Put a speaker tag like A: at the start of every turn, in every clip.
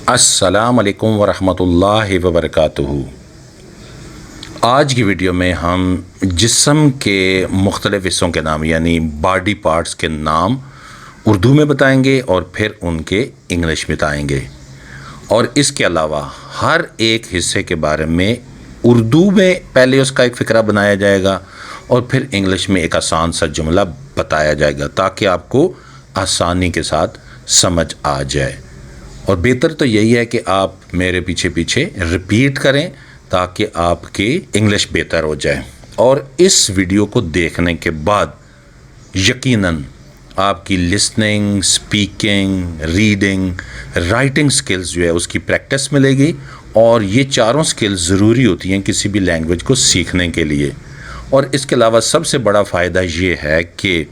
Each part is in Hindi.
A: अस्सलाम वालेकुम वरहमतुल्लाहि वबरकातुहू। आज की वीडियो में हम जिस्म के मुख्तलिफ़ हिस्सों के नाम यानी बॉडी पार्ट्स के नाम उर्दू में बताएंगे और फिर उनके इंग्लिश में बताएंगे, और इसके अलावा हर एक हिस्से के बारे में उर्दू में पहले उसका एक फ़िक्रा बनाया जाएगा और फिर इंग्लिश में एक आसान सा जुमला बताया जाएगा ताकि आपको आसानी के साथ समझ आ जाए। और बेहतर तो यही है कि आप मेरे पीछे पीछे रिपीट करें ताकि आपकी इंग्लिश बेहतर हो जाए। और इस वीडियो को देखने के बाद यकीनन आपकी listening, speaking, reading, writing skills जो है उसकी प्रैक्टिस मिलेगी। और ये चारों स्किल्स ज़रूरी होती हैं किसी भी लैंग्वेज को सीखने के लिए। और इसके अलावा सबसे बड़ा फ़ायदा ये है कि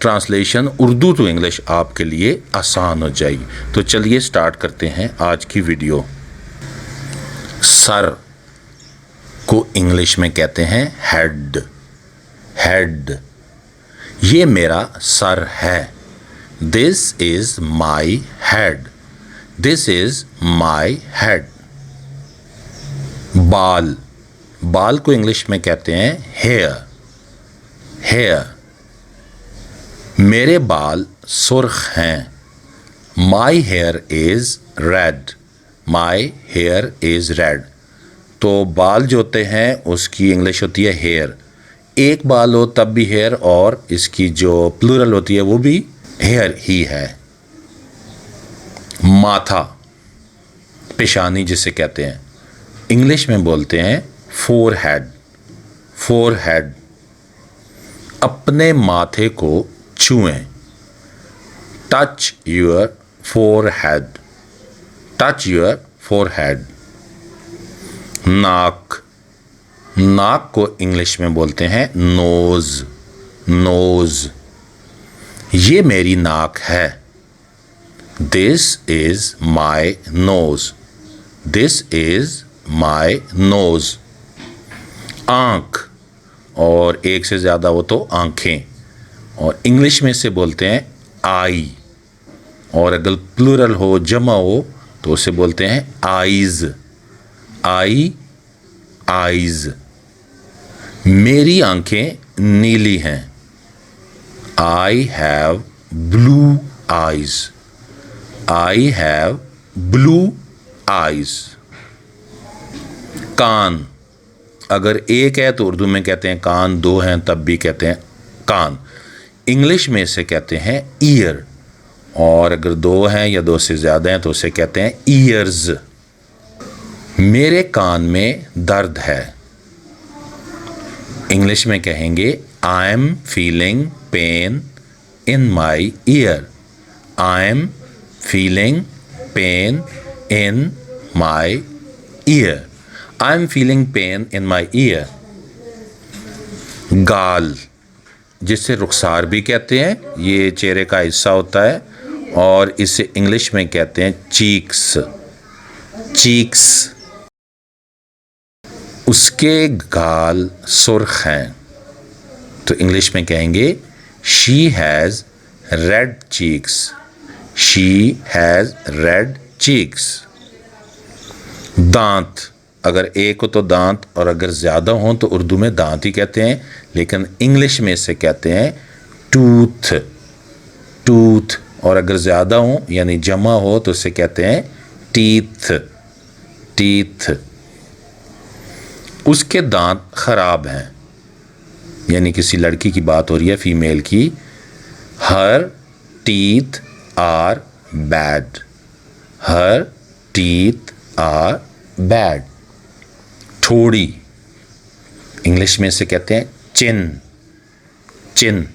A: ट्रांसलेशन उर्दू टू इंग्लिश आपके लिए आसान हो जाएगी। तो चलिए स्टार्ट करते हैं आज की वीडियो। सर को इंग्लिश में कहते हैं हेड। हेड, ये मेरा सर है। This is my head. This is my head. बाल, बाल को इंग्लिश में कहते हैं हेयर। हेयर, मेरे बाल सुर्ख हैं। My here is red. My here is red. तो बाल जो होते हैं उसकी इंग्लिश होती है हेयर। एक बाल हो तब भी हेयर, और इसकी जो प्लूरल होती है वो भी हेयर ही है। माथा, पेशानी जिसे कहते हैं, इंग्लिश में बोलते हैं फोरहेड। फोरहेड, अपने माथे को छुएं। Touch your forehead. Touch your forehead. नाक, नाक को इंग्लिश में बोलते हैं नोज। नोज, ये मेरी नाक है। This is my nose. This is my nose. आँख, और एक से ज़्यादा हो तो आँखें, और इंग्लिश में से बोलते हैं आई, और अगर प्लूरल हो, जमा हो, तो उसे बोलते हैं आइज़। आई, आइज़। मेरी आंखें नीली हैं। I have blue eyes. I have blue eyes. कान, अगर एक है तो उर्दू में कहते हैं कान, दो हैं तब भी कहते हैं कान। इंग्लिश में इसे कहते हैं ईयर, और अगर दो हैं या दो से ज़्यादा हैं तो उसे कहते हैं ईयर्स। मेरे कान में दर्द है। इंग्लिश में कहेंगे I am feeling pain in my year. I am feeling pain in my year. I am feeling pain in my year. गाल, जिसे रुखसार भी कहते हैं, ये चेहरे का हिस्सा होता है, और इसे इंग्लिश में कहते हैं चीक्स। चीक्स, उसके गाल सुर्ख हैं, तो इंग्लिश में कहेंगे she has red cheeks. She has red cheeks. दांत, अगर एक हो तो दांत, और अगर ज़्यादा हो तो उर्दू में दांत ही कहते हैं, लेकिन इंग्लिश में इसे कहते हैं टूथ। टूथ, और अगर ज़्यादा हो यानी जमा हो तो इसे कहते हैं टीथ। टीथ, उसके दांत ख़राब हैं, यानी किसी लड़की की बात हो रही है, फीमेल की। Her teeth are bad. Her teeth are bad. ठोड़ी, इंग्लिश में इसे कहते हैं चिन। चिन,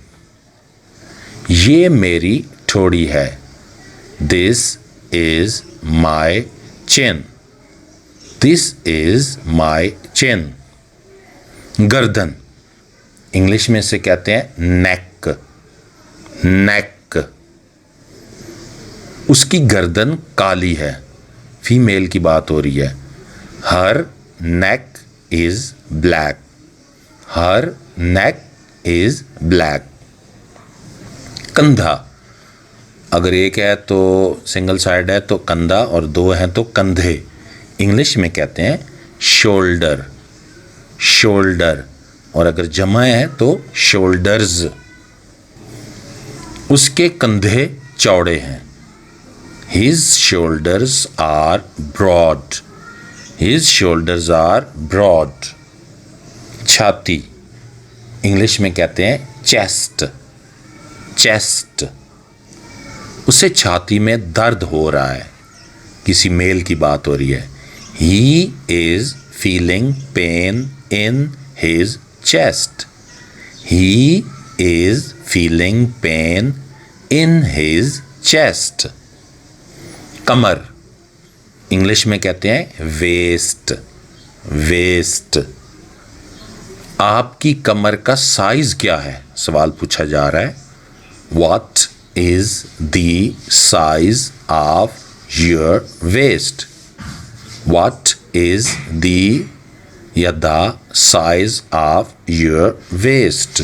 A: ये मेरी ठोड़ी है। This is my chin. This is my chin. गर्दन, इंग्लिश में इसे कहते हैं नेक। नेक, उसकी गर्दन काली है, फीमेल की बात हो रही है। Her neck is black. Her neck is black. कंधा, अगर एक है तो सिंगल साइड है तो कंधा और दो हैं तो कंधे। इंग्लिश में कहते हैं शोल्डर, शोल्डर। और अगर जमा है तो शोल्डर्स। उसके कंधे चौड़े हैं। His shoulders are broad. His shoulders are broad. छाती, इंग्लिश में कहते हैं चेस्ट, चेस्ट। उसे छाती में दर्द हो रहा है, किसी मेल की बात हो रही है। He is feeling pain in his chest. He is feeling pain in his chest. Qamar, English में कहते हैं वेस्ट, वेस्ट। आपकी कमर का साइज क्या है, सवाल पूछा जा रहा है। What is the size of your waist? What is the size of your waist?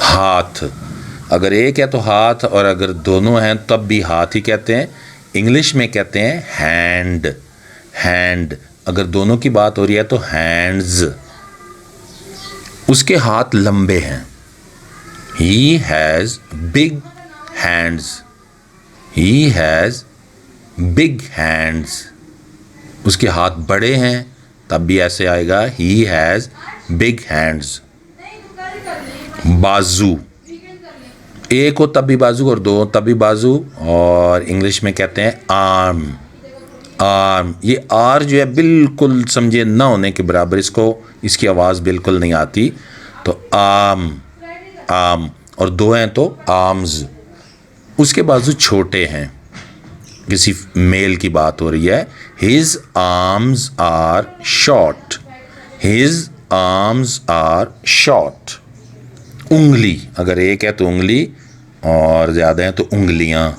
A: हाथ, अगर एक है तो हाथ और अगर दोनों हैं तब भी हाथ ही कहते हैं। इंग्लिश में कहते हैं हैंड, हैंड। अगर दोनों की बात हो रही है तो हैंड्स। उसके हाथ लंबे हैं। He has big hands. He has big hands. उसके हाथ बड़े हैं तब भी ऐसे आएगा he has big hands. बाजू, एक हो तब भी बाजू और दो हो तब भी बाजू। और इंग्लिश में कहते हैं आर्म, आर्म। ये आर जो है बिल्कुल समझिए ना होने के बराबर, इसको इसकी आवाज़ बिल्कुल नहीं आती, तो आर्म, आर्म। और दो हैं तो आर्म्स। उसके बाजू छोटे हैं, किसी मेल की बात हो रही है। His arms are short, his arms are short. उंगली, अगर एक है तो उंगली और ज़्यादा है तो उंगलियां।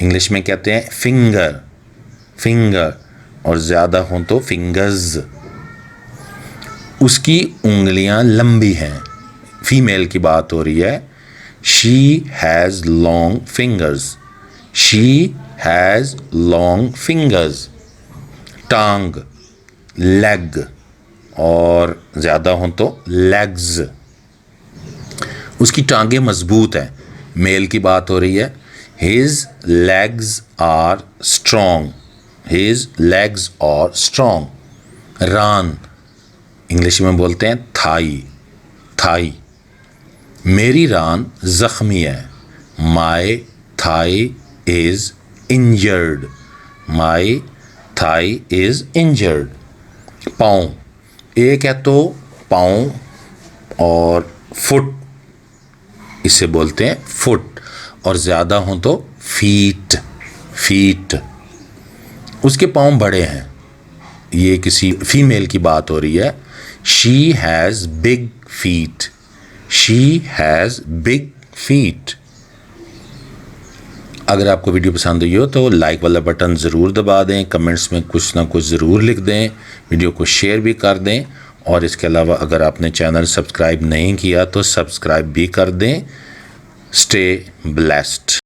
A: इंग्लिश में कहते हैं फिंगर, फिंगर। और ज़्यादा हों तो फिंगर्स। उसकी उंगलियां लंबी हैं, फीमेल की बात हो रही है। She has long fingers, she has long fingers. टांग, लेग। और ज़्यादा हों तो लेग्स। उसकी टांगें मजबूत हैं, मेल की बात हो रही है। His legs are strong, his legs are strong. रान, इंग्लिश में बोलते हैं थाई, थाई। मेरी रान जख्मी है। My thigh is injured, my thigh is injured. पाँव, एक है तो पाँव और फुट, इसे बोलते हैं फुट। और ज़्यादा हों तो फीट, फीट। उसके पाँव बड़े हैं, ये किसी फीमेल की बात हो रही है। She has big feet, she has big feet. अगर आपको वीडियो पसंद हुई हो तो लाइक वाला बटन ज़रूर दबा दें, कमेंट्स में कुछ ना कुछ ज़रूर लिख दें, वीडियो को शेयर भी कर दें। और इसके अलावा अगर आपने चैनल सब्सक्राइब नहीं किया तो सब्सक्राइब भी कर दें। Stay blessed.